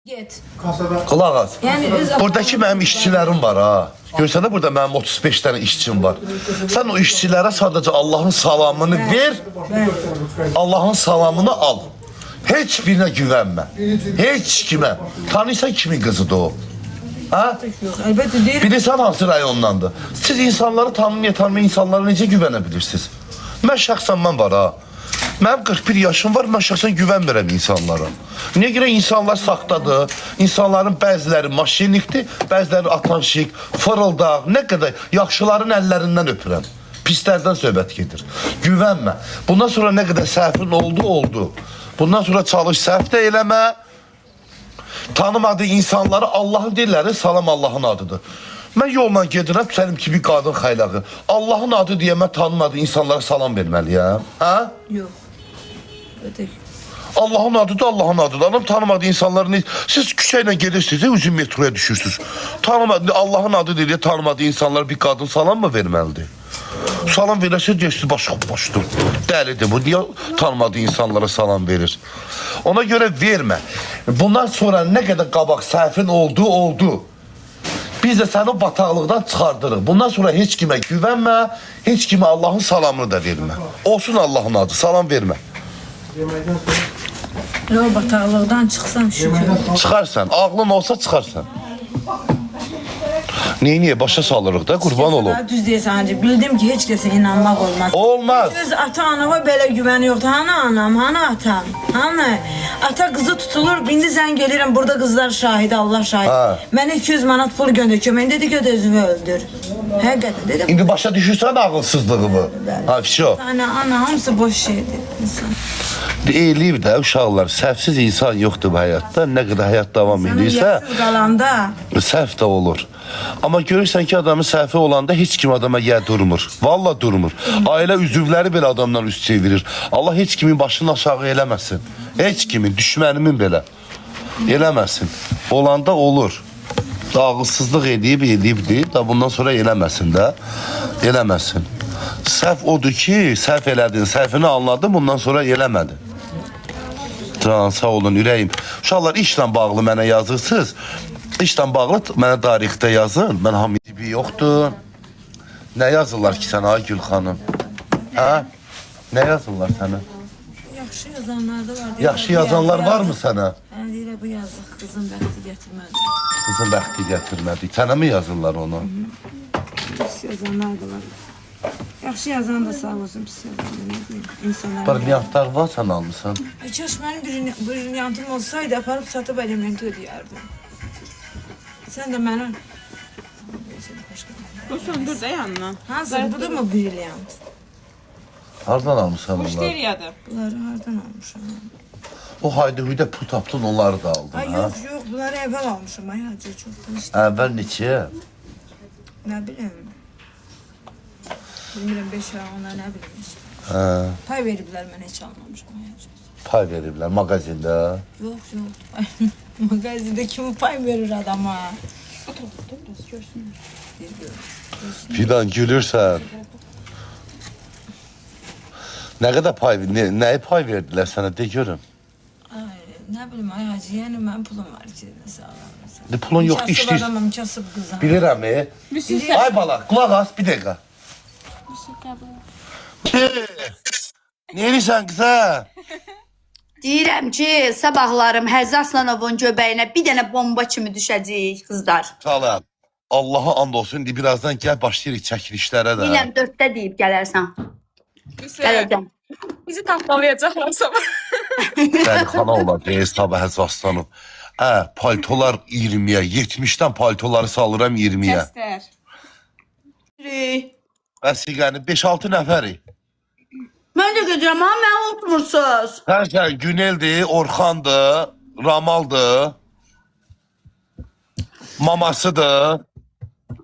Get. Qulaq as. Yəni öz Buradakı mənim işçilərim var ha. Görsənə burada mənim 35 dənə işçim var. Sən o işçilərə sadəcə Allahın salamını ver, Allahın salamını al. Heç birinə güvənmə. Heç kimə. Tanıysan kimin qızıdır o? Ha? yox, əlbəttə deyir. Bilirsən hansı rayondandır? Siz insanları tanımayan insanlara necə güvənə bilirsiniz? Mən şəxsən mən var ha. Mənim 41 yaşım var, mən şəxsən güvənmirəm insanlara. Niyə görə insanlar saxtadır, insanların bəziləri maşinlikdir, bəziləri atanşik, fırıldaq, nə qədər yaxşıların əllərindən öpürəm. Pislərdən söhbət gedir. Güvənmə. Bundan sonra nə qədər səhvin oldu. Bundan sonra çalış, səhv də eləmə. Tanımadığı insanları Allahın deyirləri, salam Allahın adıdır. Mən yolla gedirəm, sənin kimi qadın xaylağı. Allahın adı deyə mən tanımadığı insanlara salam verməliyəm. Hə? Yox. Ötək. Allahın adıdır, Allahın adıdır. Adam tanımadığı insanların... Siz küçə ilə gedirsiniz, üzüm metroya düşürsünüz. Allahın adı deyə tanımadığı insanlara bir qadın salam mı verməlidir? Salam verəsə deyirsiniz, başım. Dəlidir bu, niyə tanımadığı insanlara salam verir? Ona görə vermə. Bundan sonra nə qədər qabaq səhvin oldu. Biz də səni o bataqlıqdan çıxardırıq. Bundan sonra heç kimə güvənmə, heç kimə Allahın salamını da vermə. Olsun Allahın adı, salam vermə. Yox, bataqlıqdan çıxsam şükür. Çıxarsan, ağlın olsa çıxarsan. Niyə başa salırıq da, qurban olum. Düz deyirsən hacı, bildim ki heç kəsə inanmaq olmaz. Olmaz. Öz ata-anama belə güvəni yoxdur. Hanı anam, hanı atam? Hanı? Ata qızı tutulur, indi zəng gəlirəm, burada qızlar şahidi, Allah şahid. Ha. Mənə 200 manat pul göndər, mən dedi ki, özümü öldür. Həqiqətən dedim. İndi başa düşürsən ağılsızlığımı. Ha, fişo. Ana, hamısı boş şeydir. İnsan. Eləyib də uşaqlar, səhvsiz insan yoxdur bu həyatda. Nə qədər həyat davam edirsə, Yaxsız qalanda səhv də olur. Amma görürsən ki, adamın səhvi olanda heç kim adama durmur. Vallahi durmur. Ailə üzvləri belə adamdan üst çevirir. Allah heç kimin başını aşağı eləməsin. Heç kimin, düşmənimin belə eləməsin. Olanda olur. Ağılsızlıq edib da bundan sonra eləməsin də. Eləməsin. Səhv odur ki, səhv elədin, səhvini anladın, bundan sonra eləmədin. Can, sağ olun, ürəyim. Uşaqlar, işlə bağlı mənə yazırsınız. İşlə bağlı mənə tarixdə yazın. Mən hamidibi yoxdur. Nə yazırlar ki sənə, ay Gül xanım? Hə? Nə yazırlar sənə? yaxşı yazanlar da var. Yaxşı yazanlar var mı sənə? Hə, deyirlər bu yazıq qızın bəxti gətirmədi. Qızın bəxti gətirmədi. Sənə mi yazırlar onu? Pis yazanlar da var. Yaxşı yazan da sağ olsun, pis yazan da ne diyeyim. İnsanlar. Brilyantlar var, sən almışsan. Kaş mənim brilyantım olsaydı aparıb satıb elementi ödəyərdim. Sən də mənə... Bu söndür de yanına. Hansı? Bu da mı brilyant? Hardan almışsan bunlar? Müşteriyadır. Bunları hardan almışam? O haydi-huyda pul tapdın, onları da aldın, Ay ha? yok, bunları evvel almışam. Ay hacı çoktan işte. Əvvəl neçə? Ne bileyim. Bilmirəm 5 ay ona ne bileyim işte. Hə, Pay veriblər mən heç almamışam. Ay hacı. pay veriblər mağazində. Yok. Ay, magazinde kim pay verir adama? Biraz görsünler. Fidan gülürsən. Nə qədər pay, nəyə pay verdilər sənə, de görüm. Ay, ne bileyim ay hacı yani ben pulum var içinde sağ olun. De pulun yoxdur, Kasıb işləyir. adamım, kasıb qızam. Bilirəm, Müsülsən. Ay bala, qulaq as, bir dəqiqə. Nə edirsən qıza? Deyirəm ki, sabahlarım Həzzi Aslanovun göbəyinə bir dənə bomba kimi düşəcəyik qızlar. Salam. Allaha and olsun, indi birazdan gəl başlayırıq çəkilişlərə də. Deyirəm 4-də deyib gələrsən. Gələcəm. Bizi tapmalayacaklar sabah. Bəli, xana olacaq, sabah Həzzi Aslanov. Paltolar 20-yə, 70-dən paltoları salıram 20-yə. Göster. Vəsiqəni 5-6 nəfərik. Mən də gedirəm, ha, mən unutmursuz. Sən Güneldir, Orxandır, Ramaldır, mamasıdır.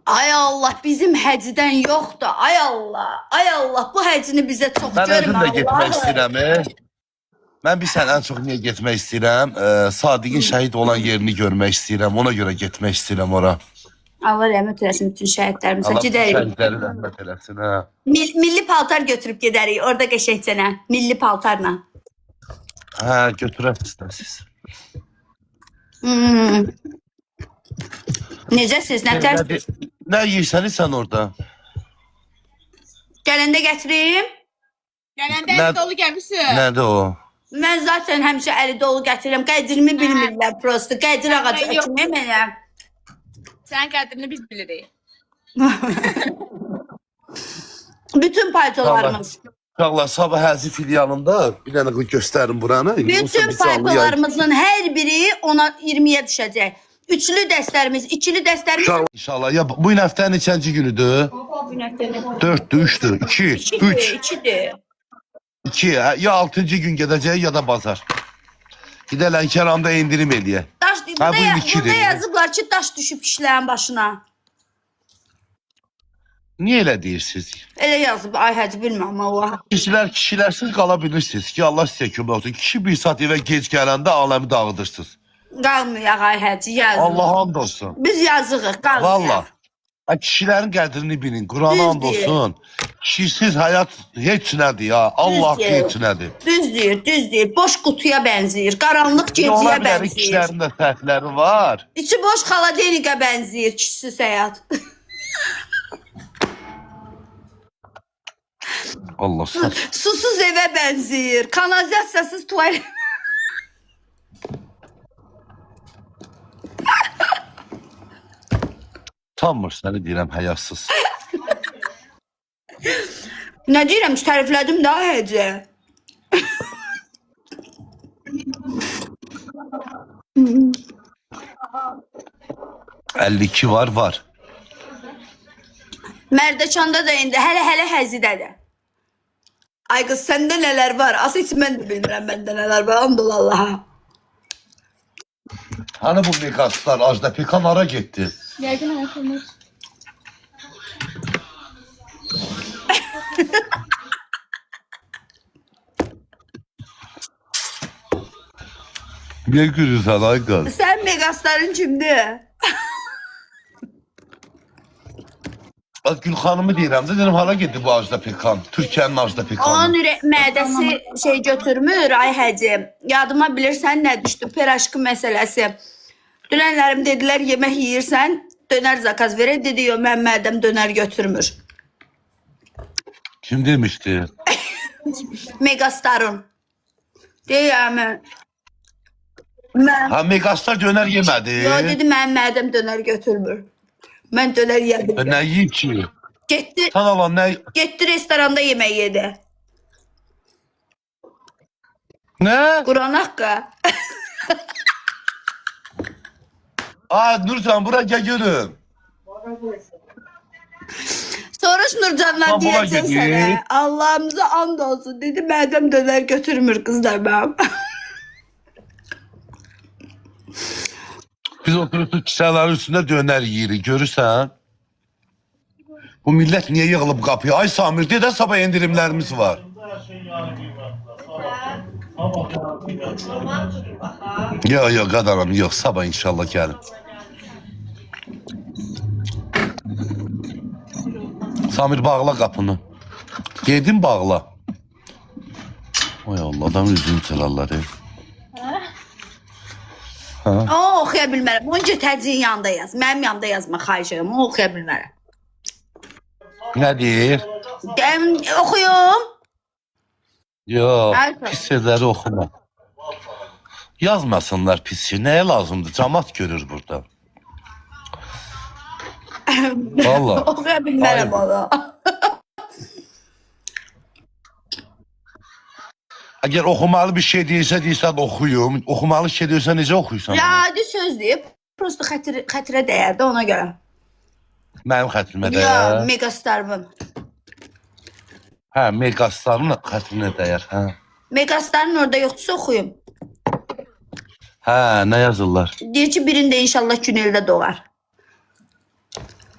Ay Allah, bizim həcdən yoxdur. Ay Allah, bu həcini bizə çox Mən özüm görmə də getmək istəyirəm. Mən bir sən ən çox niyə getmək istəyirəm? Sadiqin şəhid olan yerini görmək istəyirəm. Ona görə getmək istəyirəm ora. Allah rəhmət eləsin bütün şəhidlərimizə. Allah Gedərik. şəhidləri rəhmət eləsin. Hə. Milli paltar götürüb gedərik. Orada qəşəngcənə. Milli paltarla. Hə, götürəsiniz. Necəsiz? Nətər? Ne yiyirsən sen orada? Gələndə gətireyim. Gələndə Nə- əli dolu gəlmisən. Nerede o? Mən zaten həmişə əli dolu gətirirəm. Qədrimi bilmirlər prosto. Qədir ağacı Yox. kimi mənə. Sənin qədrini biz bilirik. Bütün paltolarımız. Uşaqlar sabah həzi filialında bir dənə göstərin buranı. Yoxsa Bütün biz canlı yayın- paltolarımızın hər biri ona 20-yə düşəcək. Üçlü dəstlərimiz, ikili dəstlərimiz İnşallah, inşallah. Ya bu gün həftənin neçənci günüdür? 4'dür, 3'dür, 2, 3, 2-dir. 2. Ya 6. gün gedəcək ya da bazar. Bir də Lənkəran'da indirim eləyə. Daş Ha, bu burada, ikidir. burada yazıblar ki, daş düşüb kişilərin başına. Niyə elə deyirsiniz? Elə yazıb, ay həcə bilmirəm Allah. Kişilərsiz qala bilirsiniz ki, Allah sizə kömək olsun. Kişi bir saat evə gec gələndə aləmi dağıdırsınız. Qalmayaq ay həcə, yazıq. Allah and olsun. Biz yazığıq, qalmayaq. Valla. Kişilərin qədrini bilin. Qur'ana Düz and olsun. Kişisiz həyat heç nədir ya. Allah Düz heç nədir. Düz deyir. Boş qutuya bənzəyir. Qaranlıq Ola gecəyə bilər bənzəyir. kişilərin də səhvləri var. İçi boş xaladenikə bənzəyir kişisiz həyat. Allah sağ. Susuz evə bənzəyir. Kanalizasiyasız tuvalet. Utanmır səni deyirəm həyasız. Nə deyirəm, təriflədim daha həcə. Hmm. 52 var. Mərdəkanda da indi hələ həzidədir. Ay qız, səndə nələr var? Asıl heç mən də bilmirəm məndə nələr var. Andol Allaha. Hani bu megaslar Ajda Pekan ara getdi? Yəqin ayaqlanır. Niyə gülürsən ay qız? Sən megasların kimdir? Gül xanımı deyirəm də, dedim hara getdi bu Ajda Pekan? Türkiyənin Ajda Onun Pekanı. mədəsi şey götürmür, ay həcə. Yadıma bilirsən nə düşdü? Peraşkı məsələsi. Dünənlərim dedilər, yemək yeyirsən, dönər zakaz verək. Dedi, yox, mən mədəm dönər götürmür. Kim demişdi? Megastarın. Deyəm. Mən, Ha megastar dönər yemədi. yo, dedi, mənim mədəm dönər götürmür. Mən dönər yedim. Nə yiyib ki? Getdi, Sən alan nə? getdi restoranda yemək yedi. Nə? Quran haqqı. Nurcan bura gəl görüm. Soruş Nurcandan Lan buna diyeceğim gidiyor. sana. Allah'ımıza and olsun. Dedi madem döner götürmür kızlar benim. Biz oturup kisələrin üstündə dönər yeyirik, görürsən? Bu millət niyə yığılıb qapıya? Ay Samir, dedə sabah endirimlərimiz var. Yox, qadanam, yox, sabah inşallah gəlim. Samir, bağla qapını. Gedin bağla. Ay Allah, adam üzünü çalarlar. O oxuya bilmərəm. Onca təcrin yanında yaz. Mənim yanında yazma xahişim. O oxuya bilmərəm. Nə deyir? Oxuyum. Yox, Alfa. pis sözləri oxuma. Yazmasınlar pis şey. Nəyə lazımdır? Camaat görür burada. Vallahi. Oxuya bilmərəm onu. Əgər oxumalı bir şey deyirsən oxuyum. Oxumalı şey deyirsən necə oxuyursan? Ya onu? adi söz deyib. Prosto xətirə dəyərdi ona görə. Mənim xətrimə Ya dəyər. Megastarın. Hə, Megastarın xətrinə dəyər. Hə. Megastarın orada yoxdursa oxuyum. Hə, nə yazırlar? Deyir ki birində inşallah gün ildə doğar.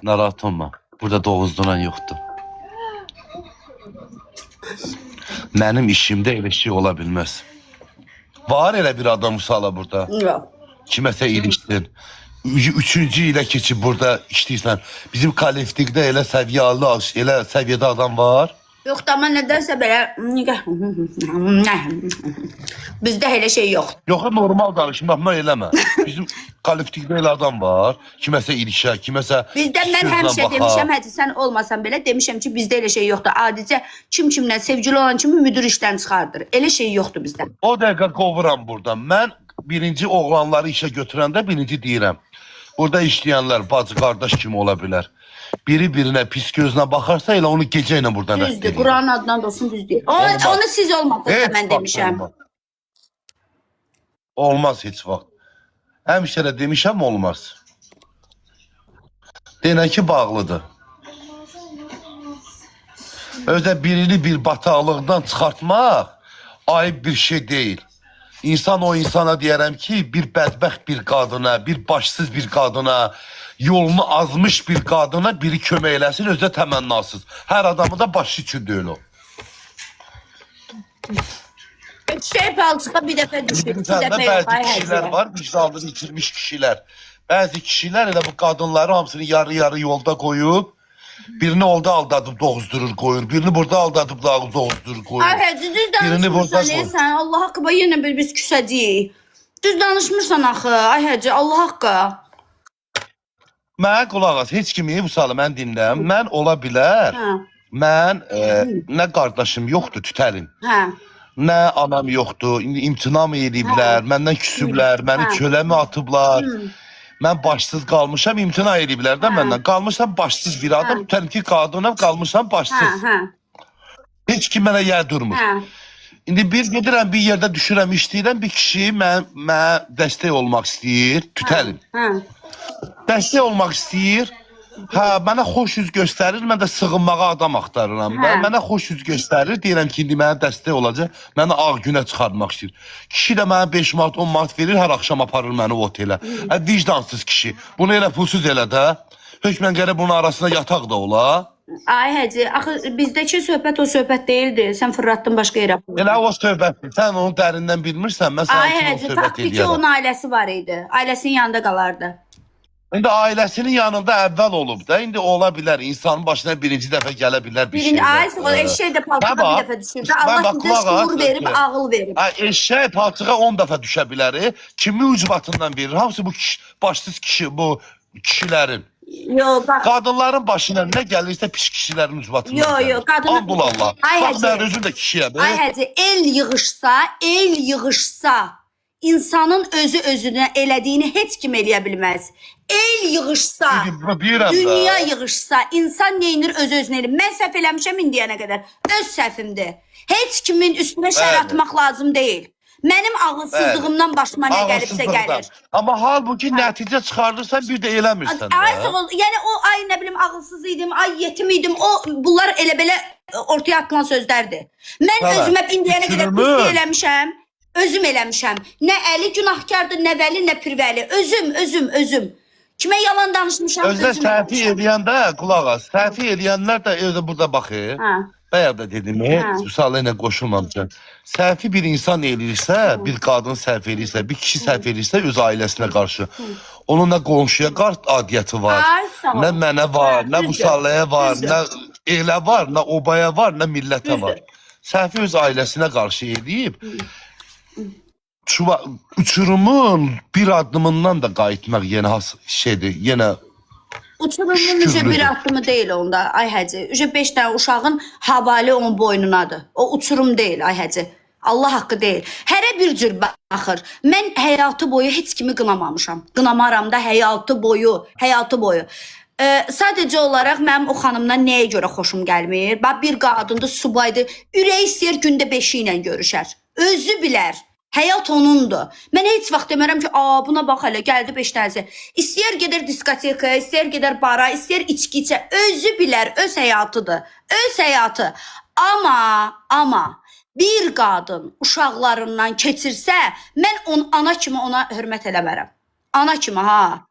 Narahat olma. Burada doğuzduran yoxdur. Mənim işimdə elə şey ola bilməz. Var elə bir adam usala burada. Yox. Kiməsə ilişdin. Üçüncü ilə keçib burada işləyirsən. Bizim kollektivdə elə səviyyəli, elə səviyyədə adam var. Yox da, amma nədənsə belə bizdə elə şey yox. Yox, normal danışım, baxma eləmə. Bizim kollektivdə elə adam var. Kiməsə ilişə, kiməsə Bizdə mən gözlə həmişə baxa. demişəm, hətta sən olmasan belə demişəm ki, bizdə elə şey yoxdur. Adicə kim kimlə sevgili olan kimi müdür işdən çıxardır. Elə şey yoxdur bizdə. O dəqiqə qovuram buradan. Mən birinci oğlanları işə götürəndə birinci deyirəm. Burada işləyənlər bacı, qardaş kimi ola bilər. Biri birinə pis gözlə baxarsa elə onu gecə ilə buradan rədd Düzdür. edir. Quranın adından da olsun düz deyir. Olmaz. Onu siz olmadınız da Heç mən vaxt demişəm. Olmaz. Olmaz heç vaxt. Həmişə də demişəm olmaz. Denən ki bağlıdır. Özdə birini bir bataqlıqdan çıxartmaq ayıb bir şey deyil. İnsan o insana deyərəm ki, bir bədbəxt bir qadına, bir başsız bir qadına, yolunu azmış bir qadına biri kömək eləsin, özdə təmənnasız. Hər adamı da başı üçün deyil o. Şey palçığa bir dəfə düşdük. İki Səndə dəfə yox. bəzi Ay kişilər həzrət. var, vicdanını itirmiş kişilər. Bəzi kişilər elə bu qadınları hamısını yarı-yarı yolda qoyub, birini orada aldadıb doğuzdurur qoyur, birini burada aldadıb doğuzdurur qoyur. Ay həzrət, düz Birini burada danışmırsan qoy. sən. Allah haqqı, yenə biz küsəcəyik. Düz danışmırsan axı. Ay həzrət, Allah haqqı. Mən qulaq as, heç kimi bu salı mən dinləm. Mən ola bilər. Hə. Mən nə qardaşım yoxdur, tütəlim. Hə. Nə anam yoxdur, indi imtina mı ediblər, məndən küsüblər, məni Hə. kölə mi atıblar? Mən başsız qalmışam, imtina ediblər də məndən. Qalmışam başsız bir adam, tütəlim ki qadınam, qalmışam Hə, başsız. hə. Heç kim mənə yer durmur. Hə. İndi bir gedirəm bir yerdə düşürəm, işləyirəm, bir kişi mən dəstək olmaq istəyir, tütəlim. Hə. Dəstək olmaq istəyir. Hə, mənə xoş yüz göstərir, mən də sığınmağa adam axtarıram. Hə. Mənə xoş yüz göstərir, deyirəm ki, indi mənə dəstək olacaq, məni ağ günə çıxartmaq istəyir. Kişi də mənə 5 manat, 10 manat verir, hər axşam aparır məni o otelə. Vicdansız kişi. Bunu elə pulsuz elə də. Hökmən gərək bunun arasında yataq da ola. Ay həci, axı bizdəki söhbət o söhbət deyildi. Sən fırlatdın başqa yerə. Elə o söhbətdir. Sən onu dərindən bilmirsən, mən Ay sana kimi o həci, söhbət tabii ki onun eləyərəm. ailəsi var idi. Ailəsinin yanında qalardı. İndi ailəsinin yanında əvvəl olub da, indi ola bilər, insanın başına birinci dəfə gələ bilər bir Birinci şeylər. ay eşək də palçığa Baba, bir dəfə düşürdü. baba, Allah bizə qulaq as, şuur verib, dur. ağıl verib. Eşək palçığa 10 dəfə düşə bilər. Kimi ucbatından verir? Hamısı bu başsız kişi, bu kişilərin. Yo, bax. Qadınların başına nə gəlirsə pis kişilərin ucbatından Yo, gəlir. yo, qadının- Ambul Allah. Ay, Bax, Hacı. mən özüm də kişiyəm. Ay həci, el yığışsa, insanın özü özünə elədiyini heç kim eləyə bilməz. El yığışsa, Bilirəm dünya də. yığışsa, insan neynir öz özünə eləyir. Mən səhv eləmişəm indiyənə qədər. Öz səhvimdir. Heç kimin üstünə şər Bəli. atmaq lazım deyil. Mənim ağılsızlığımdan başıma nə gəlibsə gəlir. Amma halbuki nəticə çıxardırsan bir də eləmirsən Ay də. sağ ol. Yəni o ay nə bilim ağılsız idim, ay yetim idim. Bunlar elə belə ortaya atılan sözlərdir. Mən Bəli. özümə indiyənə qədər Düşürümün. pis eləmişəm. Özüm eləmişəm. Nə Əli günahkardır, nə Vəli, nə Pirvəli. Özüm. Kimə yalan danışmışam? Özdə özüm səhvi eləmişəm. eləyəndə qulaq as. Səhvi eləyənlər də özdə burada baxır. Hə. Bayaq da dedim, Hə. Müsalə ilə qoşulmamışam. Səhvi bir insan eləyirsə, bir qadın səhv eləyirsə, bir kişi səhv eləyirsə öz ailəsinə qarşı. Onun nə qonşuya qarşı adiyyəti var, Ay sağ ol. nə mənə var, nə Düzdür. Müsaləyə var, Düzdür. nə elə var, nə obaya var, nə millətə Düzdür. var. Səhvi öz ailəsinə qarşı eləyib. Uçurumun bir addımından da qayıtmaq yenə şeydir, yenə Uçurumun Şükürlüdür. bir addımı deyil onda ay həci. 5 dənə uşağın havali onun boynunadır. O uçurum deyil ay həci. Allah haqqı deyil. Hərə bir cür baxır. Mən həyatı boyu heç kimi qınamamışam. Qınamaram da həyatı boyu. Sadəcə olaraq mənim o xanımdan nəyə görə xoşum gəlmir? Bax bir qadındır, subaydır. Ürəyi istəyir gündə 5 ilə görüşər. Özü bilər. Həyat onundur. Mən heç vaxt demərəm ki, buna bax hələ gəldi 5 dənəsi. İstəyir gedər diskotekaya, istəyir gedər bara, istəyir içki içə. Özü bilər, öz həyatıdır. Öz həyatı. Amma bir qadın uşaqlarından keçirsə, mən ana kimi ona hörmət eləmərəm. Ana kimi ha.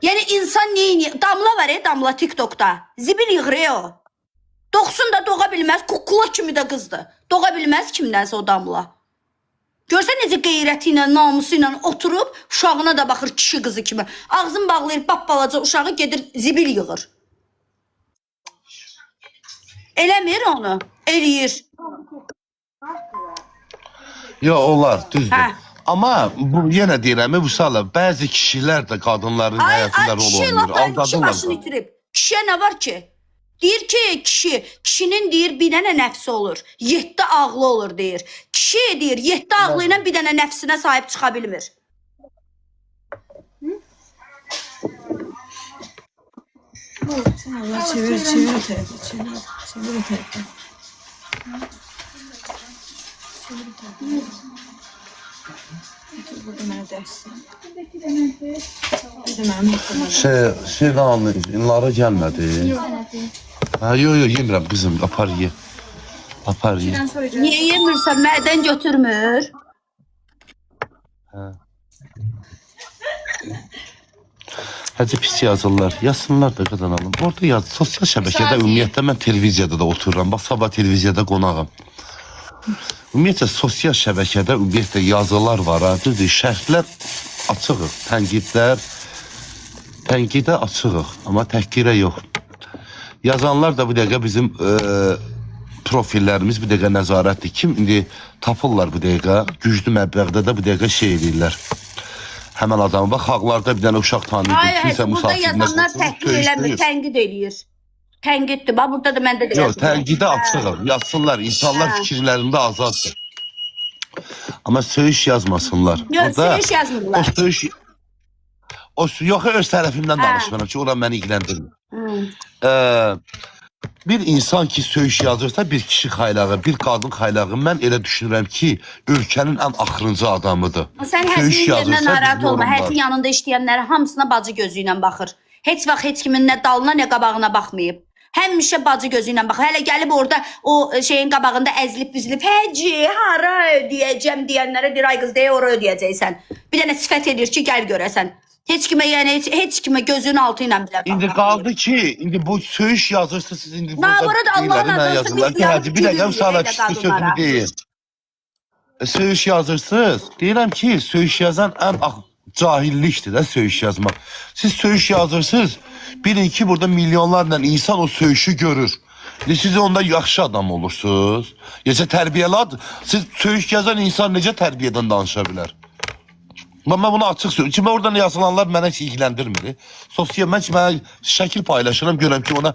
Yəni insan neyini? Damla var damla TikTokda. Zibil yığır o. Doğsun da doğa bilməz, kukula kimi də qızdır. Doğa bilməz kimdənsə o damla. Görsən necə qeyrəti ilə, namusu ilə oturub, uşağına da baxır kişi qızı kimi. Ağzını bağlayır, balaca uşağı gedir zibil yığır. Eləmir onu. Eləyir. Yo, onlar düzdür. Hə. Amma bu yenə deyirəm, bu sala bəzi kişilər də qadınların həyatında rol kişi oynayır. lap kişi Aldadırlar. başını itirib. Kişiyə nə var ki? Deyir ki, kişinin deyir bir dənə nəfsi olur. 7 ağlı olur deyir. Kişi deyir 7 ağlı ilə bir dənə nəfsinə sahib çıxa bilmir. Allah çevir o tarafa. Çevir o tarafa. Burada neredesin? Şey anları gəlmədi. Ha, yo, yemirəm qızım, apar ye. Apar ye. Niyə yemirsən? Mədən götürmür. Həcə pis yazırlar. Yazsınlar da qadan alın. Orada yaz. Sosial şəbəkədə ümumiyyətlə mən televiziyada da otururam. Bax, sabah televiziyada qonağım. Ümumiyyətlə sosial şəbəkədə ümumiyyətlə yazılar var. Düzdür, şərhlər açığıq. Tənqidə açığıq. Amma təhqirə yox. Yazanlar da bu dəqiqə bizim profillərimiz bu dəqiqə nəzarətdir. Kim indi tapırlar bu dəqiqə? Güclü məbləğdə də bu dəqiqə şey edirlər. Həmən adamı bax, xalqlarda bir dənə uşaq tanıyır. Hayır, burada yazanlar təhqir eləmir, tənqid eləyir. Tənqiddir, bax burada da məndə də yox, yazılır. tənqidə açığıq. Yazsınlar, insanlar fikirlərində azaddır. Amma söyüş yazmasınlar. Yox, söyüş yazmırlar. O söyüş... Yox, öz tərəfimdən danışmıram ki, ora məni ilgiləndirmir. Bir insan ki söyüş yazırsa, bir kişi xaylağı, bir qadın xaylağı, mən elə düşünürəm ki, ölkənin ən axırıncı adamıdır. Sən hətin yerinə narahat olma, hətin yanında işləyənlərə hamısına bacı gözü ilə baxır. Heç vaxt heç kimin nə dalına, nə qabağına baxmayıb. Həmişə bacı gözü ilə baxır. Hələ gəlib orada o şeyin qabağında əzilib büzülüb, həci, hara ödəyəcəm deyənlərə deyir, ay qız deyə ora ödəyəcəksən. Bir dənə sifət edir ki, gəl görəsən. Heç kimə, yəni heç kimə gözünün altı ilə bilər. İndi qaldı ki, indi bu söyüş yazırsa siz indi burada burada Allah'ın adresi biz yazıb bir dəqiqəm sana gülürük pis elə sözümü qadınlara. deyil. Söyüş yazırsınız. Deyirəm ki, söyüş yazan ən cahillikdir də söyüş yazmaq. Siz söyüş yazırsınız, bilin ki, burada milyonlarla insan o söyüşü görür. Siz onda yaxşı adam olursunuz. Necə tərbiyəli ad, siz söyüş yazan insan necə tərbiyədən danışa bilər? Mən bunu açıq söylüyorum. Ki, oradan yazılanlar mənə heç ilgiləndirmir. Sosial, mən ki, mənə şəkil paylaşıram, görəm ki, ona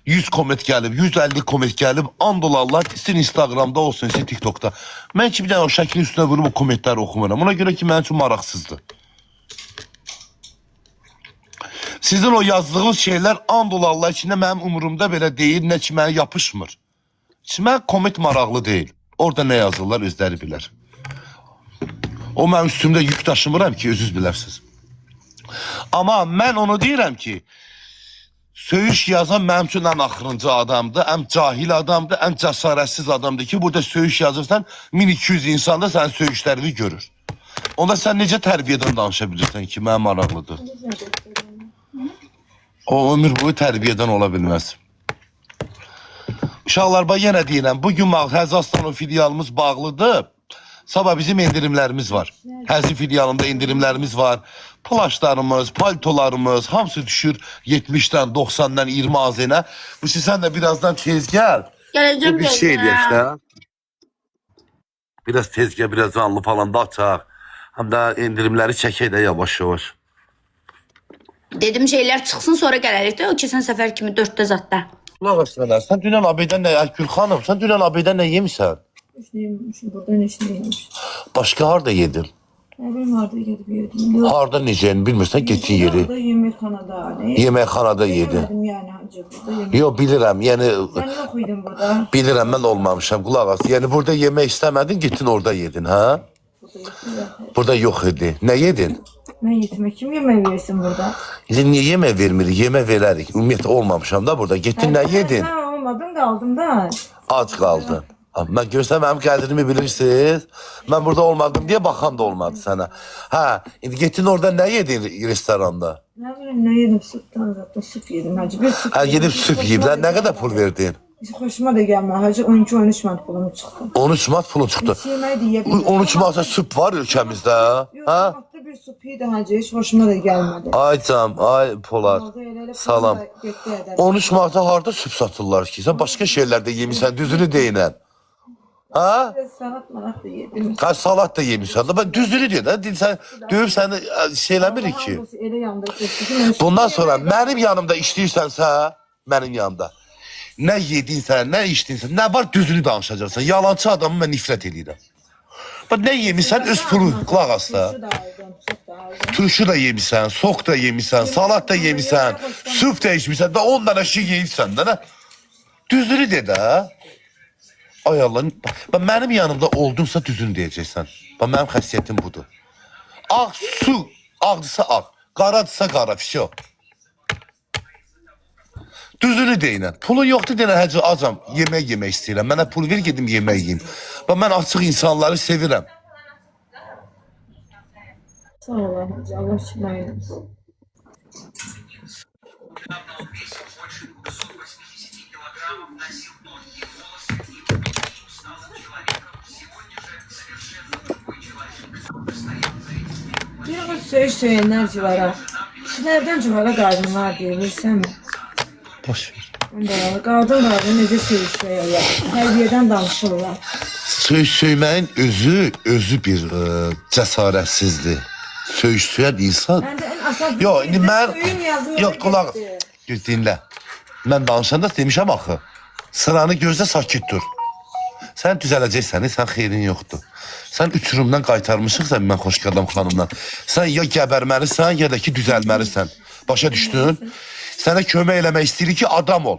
100 komment gəlib, 150 komment gəlib, and olarlar, istər Instagramda olsun, istər TikTokda. Mən ki, bir dənə o şəklin üstünə vurub o kommentləri oxumuram. Ona görə ki, mənim üçün maraqsızdır. Sizin o yazdığınız şeylər and olarlar, içində mənim umurumda belə deyil, nə ki, mənə yapışmır. Mən komment maraqlı deyil. Orada nə yazırlar, özləri bilər. O mən üstümdə yük daşımıram ki, özünüz bilərsiniz. Amma mən onu deyirəm ki, söyüş yazan mənim üçün ən axırıncı adamdır, ən cahil adamdır, ən cəsarətsiz adamdır ki, burada söyüş yazırsan 1200 insan da sənin söyüşlərini görür. Onda sən necə tərbiyədən danışa bilirsən ki, mənə maraqlıdır. O ömür boyu tərbiyədən ola bilməz. Uşaqlar, yenə deyirəm, bugün Həzastan filialımız bağlıdır. Sabah bizim indirimlərimiz var. Həzi filialında indirimlərimiz var. Plaşlarımız, paltolarımız hamısı düşür 70'dən 90'dan 20 azına. Bu sən də birazdan tez gəl. Gələcəm Bir şey eləyək də. Biraz tez gəl, biraz canlı falan da açaq. Həm də indirimləri çəkək də yavaş yavaş. Dedim şeylər çıxsın sonra gələrik də o keçən səfər kimi 4-də zatda. Qulaq aslanlar, sən dünən abeydən nə, Gül xanım, sən dünən abeydən nə yemisən? Burada neşini yemiş. Başqa harda yedin? Ne bileyim harda gidip yedim. Harda necəni bilmirsən, getdin yeri. Burada yemekhanada. Yeməkxanada yedin. Yemedim yani hacı burada yemek. Yox, bilirəm, yəni Ben yok uydum burada. bilirəm, mən olmamışam, qulaq as. Yəni burada yemək istəmədin, getdin orada yedin, hə? Burada yox idi. Nə yedin? Ben yetime kim yemek versin burada? Niyə yemək vermirik? Yemək verərik. Ümumiyyətlə olmamışam da burada. Getdin nə yedin? Ben olmadım kaldım da. Ac qaldın. Mən görsəm mənim qədrimi bilirsiniz. Mən burada olmadım deyə baxan da olmadı sənə. Hə, indi getdin orada nə yedin restoranda? Ne bileyim ne yedim süttan zaten süt yedim hacı. Bir süt Hə, gedib süt yeyiblər. Nə qədər pul verdin? Hiç hoşuma da gelmedi hacı. 12-13 manat pulum çıktı. 13 manat pulun çıxdı. Hiç yemeği de yiyebilirim. 13 manata süt var ölkəmizdə. Yok, Hə? hafta bir su piydi hacı, hiç hoşuma da gelmedi. Ay canım, ay Polad. Orada elə Salam. pul da getdi ədər. 13 manata harda süp satırlar ki? Sen başka şeylerde yemişsen düzünü deyinən. Ha? Salat manat da yedim. Kaç salat da yemişsen de ben düzünü diyor da sen dövüp seni şeylemir ki. Hamısı elə yandı getdi ki, mən Bundan sonra benim yanımda işləyirsensə, benim yanımda ne yedinsən, ne içdinsən, ne var düzünü danışacaqsan. Yalancı adamı ben nifrət edirəm. Bak ne yemişsən öz pulu kulaq as da. Turşu da aldım, çok da aldım. Turşu da yemişsən, sok da yemişsən, salat da yemişsən, süp da içmişsən da 10 dənə şey yeyibsən də nə? Düzünü de də. Ay Allah, bak benim yanımda oldunsa düzünü deyəcəksən. Bak benim xəssiyyətim budur. Ağ su, ağdırsa ağ, qaradırsa qara, fisyo. Düzünü deyinən. Pulun yoxdur deyinən, həcə acam, yemək yemək istəyirəm. Mənə pul ver, gedim yemək yiyeyim. Bak mən açıq insanları sevirəm. Sağ ol hacı, Allah şifayin olsun. Bir o söyleyenler civara. Nereden civara qadın var diye bilsən mi? Boş ver. Qadın necə söyüşürlər, hərbiyədən danışırlar. Söyməyin özü bir cəsarətsizdir. Söyüşsüyən insan. Məndə ən asas Yo, indi mən... söyüm yazmaya Yox, qulaq... getdi. Gül, dinlə. Mən danışanda demişəm axı. Sıranı gözlə, sakit dur. Sən düzələcəksən, sən xeyrin yoxdur. Sən uçurumdan qaytarmışıqsan mən Xoşqədəm xanımdan. Sən ya gəbərməlisən, ya da ki düzəlməlisən. Başa düşdün? Sənə kömək eləmək istəyirik ki, adam ol.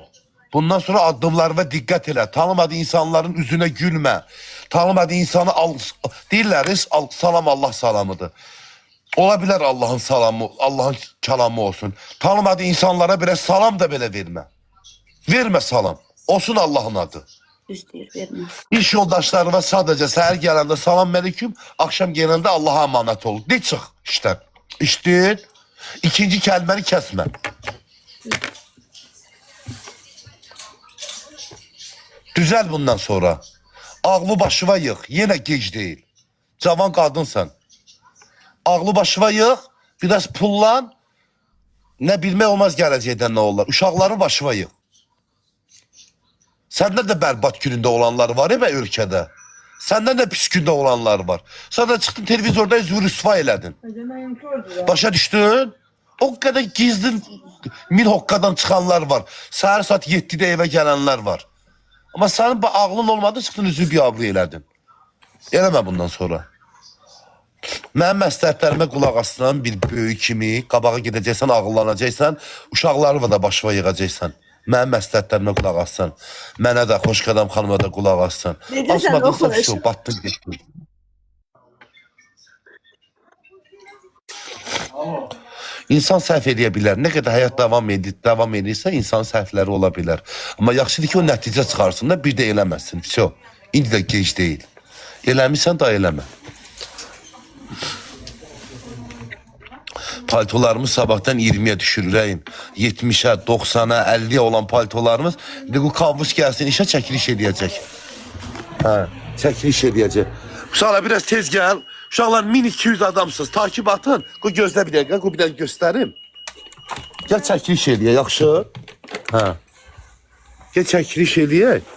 Bundan sonra addımlarına diqqət elə. Tanımadığı insanların üzünə gülmə. Tanımadığı insanı deyirlər, salam Allah salamıdır. Ola bilər Allahın salamı, Allahın kəlamı olsun. Tanımadığı insanlara belə salam da belə vermə. Vermə salam. Olsun Allahın adı. Düz deyir, vermə. İş yoldaşlarıma sadəcə səhər gələndə salam əleykum, axşam gələndə Allaha əmanət ol. De çıx işdən. İşdin. İkinci kəlməni kəsmə. Düzəl bundan sonra. Ağlı başıva yığ. Yenə gec deyil. Cavan qadınsan. Ağlı başıva yığ. Biraz pullan. Nə bilmək olmaz gələcəkdən nə olar. Uşaqları başıva yığ. Səndə də bərbad günündə olanlar var ya ölkədə. Səndə də pis gündə olanlar var. Sən də çıxdın televizorda üzvü rüsva elədin. Deməyin kördür. Başa düşdün? O qədər gizli min hoqqadan çıxanlar var. Səhər saat 7-də evə gələnlər var. Amma sənin ağlın olmadı, çıxdın üzvü biablı elədin. Eləmə bundan sonra. Mənim məsləhətlərimə qulaq asılan bir böyük kimi qabağa gedəcəksən, ağıllanacaqsan, uşaqları da başıva yığacaqsan. Mənim məsləhətlərimə qulaq assan. Mənə də, Xoşqədəm xanıma da qulaq assan. Asmadınsa bir şey, batdın getdin. İnsan səhv edə bilər. Nə qədər həyat davam edirsə, insan səhvləri ola bilər. Amma yaxşıdır ki, o nəticə çıxarsın da bir də eləməsin. Всё. İndi də gec deyil. Eləmirsən da eləmə. Paltolarımız sabahtan 20'ye düşürürəyim. 70'e, 90'a, 50'ye olan paltolarımız bir bu kabus gelsin işe çəkiliş edəcək. Hə, çəkiliş edəcək. Uşaqlar biraz tez gəl. Uşaqlar 1200 adamsınız. Takip atın. Qoy gözlə bir dəqiqə, qoy bir dəqiqə göstərim. Gəl çəkiliş edək, yaxşı? Hə. Gəl çəkiliş edək.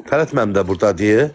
Fərət mənim də buradadır.